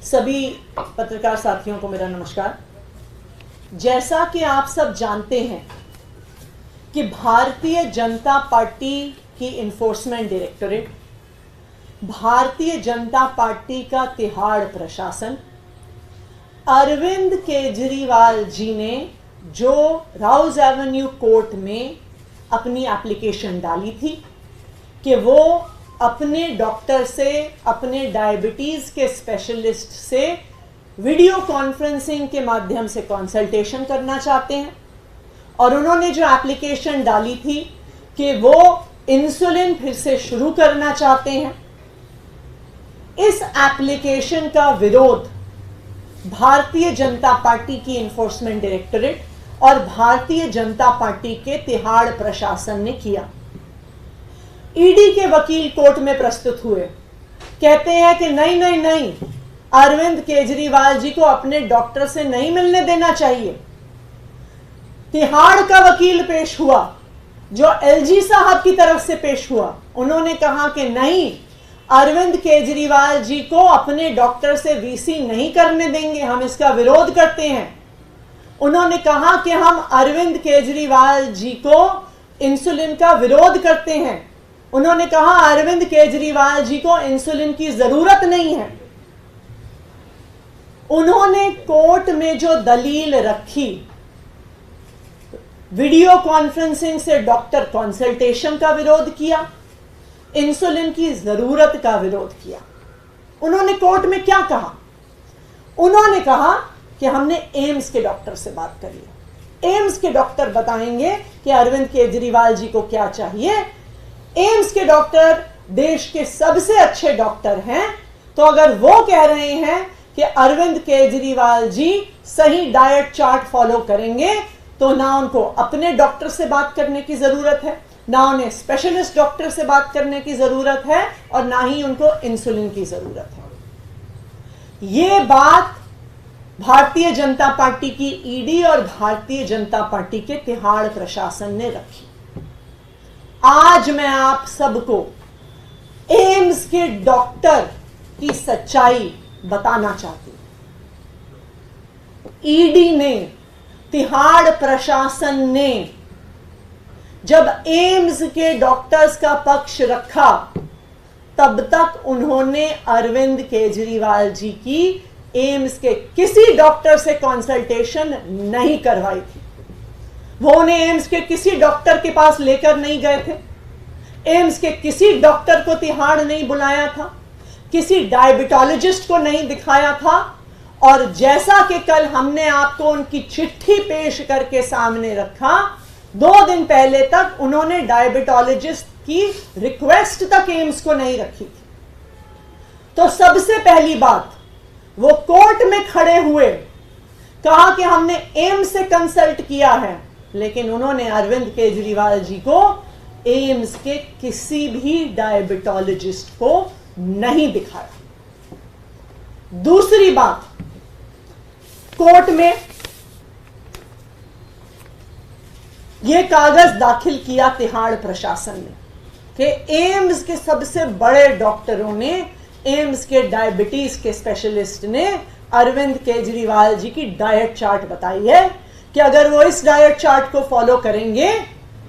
सभी पत्रकार साथियों को मेरा नमस्कार। जैसा कि आप सब जानते हैं कि भारतीय जनता पार्टी की enforcement directorate, Bharatiya Janata party का तिहाड़ प्रशासन अरविंद केजरीवाल जी ने जो राउज एवेन्यू कोर्ट में अपनी एप्लीकेशन डाली थी कि वो अपने डॉक्टर से, अपने डायबिटीज के स्पेशलिस्ट से वीडियो कॉन्फ्रेंसिंग के माध्यम से कंसल्टेशन करना चाहते हैं, और उन्होंने जो एप्लीकेशन डाली थी कि वो इंसुलिन फिर से शुरू करना चाहते हैं, इस एप्लीकेशन का विरोध भारतीय जनता पार्टी की इन्फोर्समेंट डायरेक्टोरेट और भारतीय जनता पार्टी के तिहाड़ प्रशासन ने किया। ईडी के वकील कोर्ट में प्रस्तुत हुए, कहते हैं कि नहीं, अरविंद केजरीवाल जी को अपने डॉक्टर से नहीं मिलने देना चाहिए। तिहाड़ का वकील पेश हुआ, जो एलजी साहब की तरफ से पेश हुआ, उन्होंने कहा कि नहीं, अरविंद केजरीवाल जी को अपने डॉक्टर से वीसी नहीं करने देंगे, हम इसका विरोध करते हैं। उन्होंने कहा कि हम अरविंद केजरीवाल जी को इंसुलिन का विरोध करते हैं। उन्होंने कहा अरविंद केजरीवाल जी को इंसुलिन की जरूरत नहीं है। उन्होंने कोर्ट में जो दलील रखी, वीडियो कॉन्फ्रेंसिंग से डॉक्टर कंसल्टेशन का विरोध किया, इंसुलिन की जरूरत का विरोध किया। उन्होंने कोर्ट में क्या कहा? उन्होंने कहा कि हमने एम्स के डॉक्टर से बात करी है, एम्स के डॉक्टर बताएंगे कि अरविंद केजरीवाल जी को क्या चाहिए। एम्स के डॉक्टर देश के सबसे अच्छे डॉक्टर हैं, तो अगर वो कह रहे हैं कि अरविंद केजरीवाल जी सही डाइट चार्ट फॉलो करेंगे, तो ना उनको अपने डॉक्टर से बात करने की जरूरत है, ना उन्हें स्पेशलिस्ट डॉक्टर से बात करने की जरूरत है, और ना ही उनको इंसुलिन की जरूरत है। ये बात भारतीय जनता पार्टी की ईडी और भारतीय जनता पार्टी के तिहाड़ प्रशासन ने रखी। आज मैं आप सबको एम्स के डॉक्टर की सच्चाई बताना चाहती हूं। ईडी ने, तिहाड़ प्रशासन ने जब एम्स के डॉक्टर्स का पक्ष रखा, तब तक उन्होंने अरविंद केजरीवाल जी की एम्स के किसी डॉक्टर से कंसल्टेशन नहीं करवाई थी। वो उन्हें एम्स के किसी डॉक्टर के पास लेकर नहीं गए थे, एम्स के किसी डॉक्टर को तिहाड़ नहीं बुलाया था, किसी डायबिटोलॉजिस्ट को नहीं दिखाया था, और जैसा कि कल हमने आपको उनकी चिट्ठी पेश करके सामने रखा, 2 दिन पहले तक उन्होंने डायबिटोलॉजिस्ट की रिक्वेस्ट तक एम्स को नहीं रखी थी। तो सबसे पहली बात, वो कोर्ट में खड़े हुए कहा कि हमने एम्स से कंसल्ट किया है, लेकिन उन्होंने अरविंद केजरीवाल जी को एम्स के किसी भी डायबिटोलॉजिस्ट को नहीं दिखाया। दूसरी बात, कोर्ट में यह कागज दाखिल किया तिहाड़ प्रशासन ने कि एम्स के सबसे बड़े डॉक्टरों ने, एम्स के डायबिटीज के स्पेशलिस्ट ने अरविंद केजरीवाल जी की डाइट चार्ट बताई है कि अगर वो इस डाइट चार्ट को फॉलो करेंगे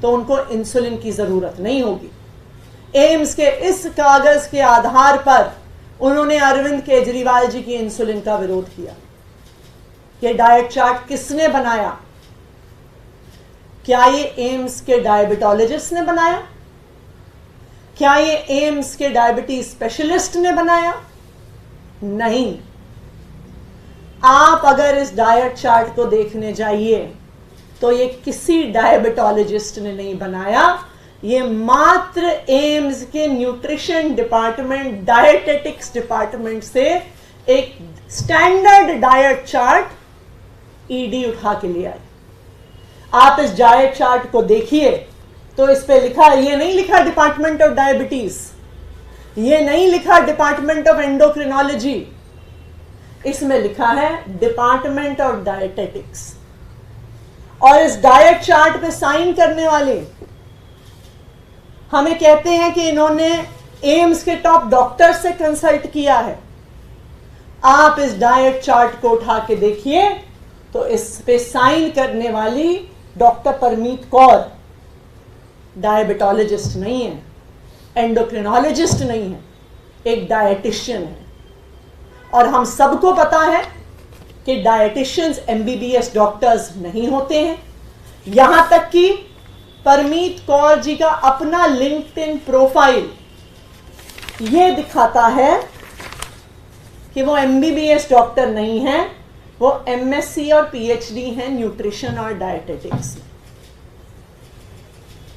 तो उनको इंसुलिन की जरूरत नहीं होगी। एम्स के इस कागज के आधार पर उन्होंने अरविंद केजरीवाल जी की इंसुलिन का विरोध किया। ये डाइट चार्ट किसने बनाया? क्या ये एम्स के डायबिटोलॉजिस्ट ने बनाया? क्या ये एम्स के डायबिटीज स्पेशलिस्ट ने बनाया? नहीं। आप अगर इस डाइट चार्ट को देखने जाइए तो ये किसी डायबिटोलॉजिस्ट ने नहीं बनाया, ये मात्र एम्स के न्यूट्रिशन डिपार्टमेंट, डायटेटिक्स डिपार्टमेंट से एक स्टैंडर्ड डाइट चार्ट ईडी उठा के ले आई। आप इस डाइट चार्ट को देखिए तो इस पे लिखा, ये नहीं लिखा डिपार्टमेंट ऑफ डायबिटीज, ये नहीं लिखा डिपार्टमेंट ऑफ एंडोक्रिनोलॉजी, इसमें लिखा है डिपार्टमेंट ऑफ डायटेटिक्स। और इस डाइट चार्ट पे साइन करने वाले हमें कहते हैं कि इन्होंने एम्स के टॉप डॉक्टर से कंसल्ट किया है। आप इस डाइट चार्ट को उठा के देखिए तो इस पे साइन करने वाली डॉक्टर परमीत कौर डायबिटोलॉजिस्ट नहीं है, एंडोक्रिनोलॉजिस्ट नहीं है, एक डायटिशियन है। और हम सबको पता है कि डायटिशियंस एमबीबीएस डॉक्टर्स नहीं होते हैं। यहां तक कि परमीत कौर जी का अपना लिंक्डइन प्रोफाइल यह दिखाता है कि वो एमबीबीएस डॉक्टर नहीं है, वो एमएससी और पीएचडी है न्यूट्रिशन और डायटेटिक्स में।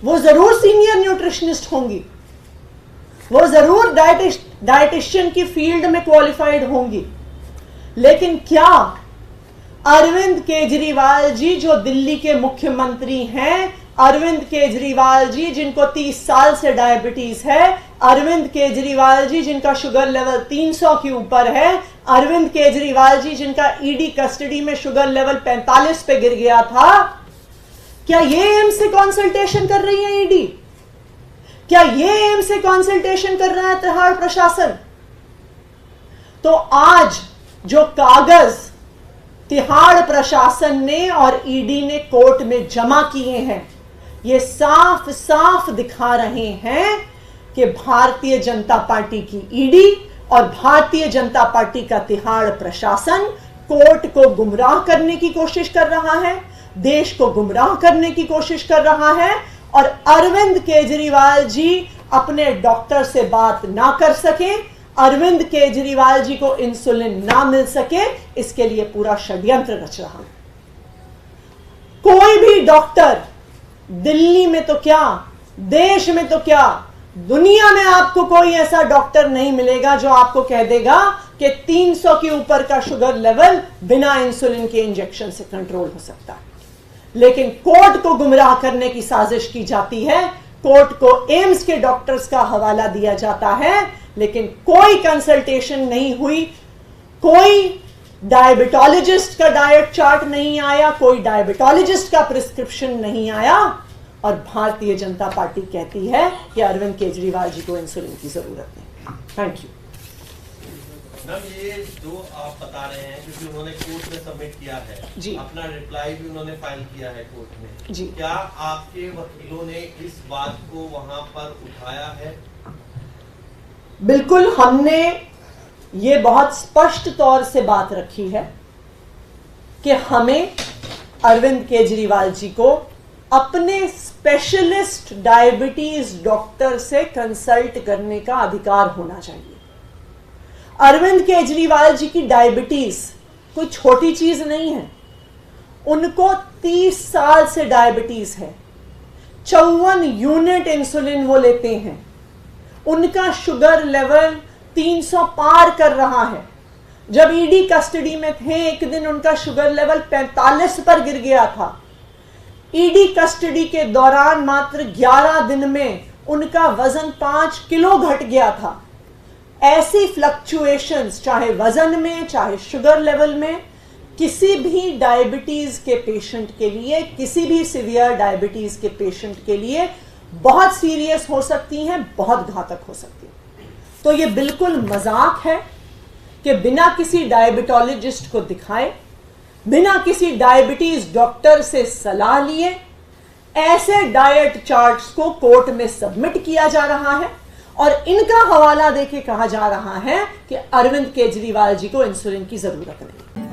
वो जरूर सीनियर न्यूट्रिशनिस्ट होंगी, वो जरूर डायटिशियन की फील्ड में क्वालिफाइड होंगी, लेकिन क्या अरविंद केजरीवाल जी जो दिल्ली के मुख्यमंत्री हैं, अरविंद केजरीवाल जी जिनको 30 साल से डायबिटीज है, अरविंद केजरीवाल जी जिनका शुगर लेवल 300 के ऊपर है, अरविंद केजरीवाल जी जिनका ईडी कस्टडी में शुगर लेवल 45 पे गिर गया था, क्या ये एम्स से कंसल्टेशन कर रही है ईडी? क्या ये एम्स से कंसल्टेशन कर रहा है तिहाड़ प्रशासन? तो आज जो कागज तिहाड़ प्रशासन ने और ईडी ने कोर्ट में जमा किए हैं, ये साफ साफ दिखा रहे हैं कि भारतीय जनता पार्टी की ईडी और भारतीय जनता पार्टी का तिहाड़ प्रशासन कोर्ट को गुमराह करने की कोशिश कर रहा है, देश को गुमराह करने की कोशिश कर रहा है। और अरविंद केजरीवाल जी अपने डॉक्टर से बात ना कर सके, अरविंद केजरीवाल जी को इंसुलिन ना मिल सके, इसके लिए पूरा षड्यंत्र रच रहा है। कोई भी डॉक्टर दिल्ली में तो क्या, देश में तो क्या, दुनिया में आपको कोई ऐसा डॉक्टर नहीं मिलेगा जो आपको कह देगा कि 300 के ऊपर का शुगर लेवल बिना इंसुलिन के इंजेक्शन से कंट्रोल हो सकता है। लेकिन कोर्ट को गुमराह करने की साजिश की जाती है, कोर्ट को एम्स के डॉक्टर्स का हवाला दिया जाता है, लेकिन कोई कंसल्टेशन नहीं हुई, कोई डायबिटोलॉजिस्ट का डाइट चार्ट नहीं आया, कोई डायबिटोलॉजिस्ट का प्रिस्क्रिप्शन नहीं आया, और भारतीय जनता पार्टी कहती है कि अरविंद केजरीवाल जी को इंसुलिन की जरूरत नहीं। Thank you. मैम, ये जो आप बता रहे हैं, क्योंकि उन्होंने कोर्ट में सबमिट किया है जी, अपना रिप्लाई भी उन्होंने फाइल किया है कोर्ट में जी, क्या आपके वकीलों ने इस बात को वहां पर उठाया है? बिल्कुल, हमने ये बहुत स्पष्ट तौर से बात रखी है कि हमें अरविंद केजरीवाल जी को अपने स्पेशलिस्ट डायबिटीज डॉक्टर से कंसल्ट करने का अधिकार होना चाहिए। अरविंद केजरीवाल जी की डायबिटीज कोई छोटी चीज नहीं है, उनको 30 साल से डायबिटीज है, 54 यूनिट इंसुलिन वो लेते हैं, उनका शुगर लेवल 300 पार कर रहा है। जब ईडी कस्टडी में थे, एक दिन उनका शुगर लेवल 45 पर गिर गया था। ईडी कस्टडी के दौरान मात्र 11 दिन में उनका वजन 5 किलो घट गया था। ऐसी फ्लक्चुएशंस चाहे वजन में चाहे शुगर लेवल में किसी भी डायबिटीज के पेशेंट के लिए, किसी भी सीवियर डायबिटीज के पेशेंट के लिए बहुत सीरियस हो सकती हैं, बहुत घातक हो सकती हैं। तो ये बिल्कुल मजाक है कि बिना किसी डायबिटोलॉजिस्ट को दिखाए, बिना किसी डायबिटीज डॉक्टर से सलाह लिए ऐसे डाइट चार्ट्स को कोर्ट में सबमिट किया जा रहा है और इनका हवाला देके कहा जा रहा है कि अरविंद केजरीवाल जी को इंसुलिन की जरूरत नहीं।